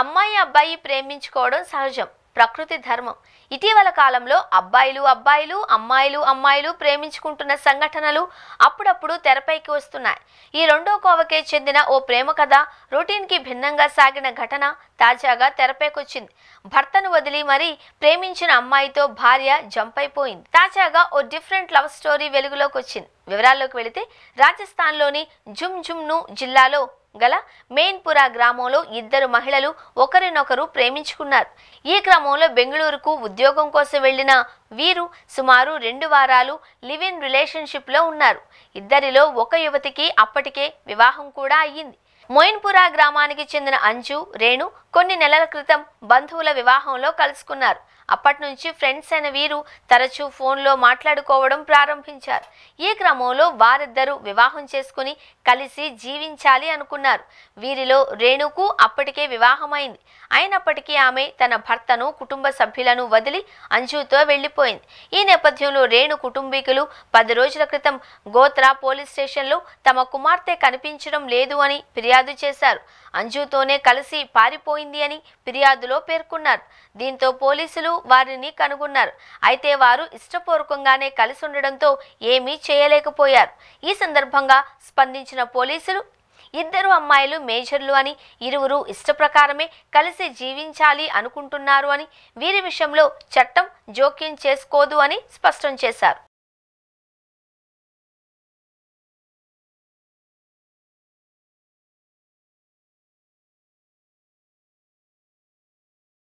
అమ్మాయి అబ్బాయి ప్రేమించుకోవడం సహజం, ప్రకృతి ధర్మం. ఇటీవల కాలంలో అబ్బాయిలు అమ్మాయిలు ప్రేమించుకుంటున్న సంఘటనలు అప్పుడప్పుడు తెరపైకి వస్తున్నాయి. ఈ రెండో కోవకే చెందిన ఓ ప్రేమ కథ, రొటీన్ కి భిన్నంగా సాగిన ఘటన తాజాగా తెరపైకొచ్చింది. భర్తను వదిలి మరీ ప్రేమించిన అమ్మాయితో భార్య జంప్ అయిపోయింది. తాజాగా ఓ డిఫరెంట్ లవ్ స్టోరీ వెలుగులోకి వచ్చింది. వివరాల్లోకి వెళితే రాజస్థాన్లోని ఝుంఝును జిల్లాలో గల మెయిన్పురా గ్రామంలో ఇద్దరు మహిళలు ఒకరినొకరు ప్రేమించుకున్నారు. ఈ క్రమంలో బెంగళూరుకు ఉద్యోగం కోసం వెళ్లిన వీరు సుమారు 2 వారాలు లివ్ ఇన్ రిలేషన్షిప్ లో ఉన్నారు. ఇద్దరిలో ఒక యువతికి అప్పటికే వివాహం కూడా అయ్యింది. మొయిన్పురా గ్రామానికి చెందిన అంజు, రేణు కొన్ని నెలల క్రితం బంధువుల వివాహంలో కలుసుకున్నారు. అప్పటి నుంచి ఫ్రెండ్స్ అయిన వీరు తరచూ ఫోన్లో మాట్లాడుకోవడం ప్రారంభించారు. ఈ క్రమంలో వారిద్దరూ వివాహం చేసుకుని కలిసి జీవించాలి అనుకున్నారు. వీరిలో రేణుకు అప్పటికే వివాహమైంది. అయినప్పటికీ ఆమె తన భర్తను, కుటుంబ సభ్యులను వదిలి అంజుతో వెళ్లిపోయింది. ఈ నేపథ్యంలో రేణు కుటుంబీకులు 10 రోజుల క్రితం గోత్రా పోలీస్ స్టేషన్లో తమ కుమార్తె కనిపించడం లేదు అని ఫిర్యాదు చేశారు. అంజుతోనే కలిసి పారిపోయింది అని ఫిర్యాదులో పేర్కొన్నారు. దీంతో పోలీసులు వారిని కనుగొన్నారు. అయితే వారు ఇష్టపూర్వకంగానే కలిసి ఉండడంతో ఏమీ చేయలేకపోయారు. ఈ సందర్భంగా స్పందించిన పోలీసులు ఇద్దరు అమ్మాయిలు మేజర్లు అని, ఇరువురు ఇష్టప్రకారమే కలిసి జీవించాలి అనుకుంటున్నారు అని, వీరి విషయంలో చట్టం జోక్యం చేసుకోదు అని స్పష్టం చేశారు.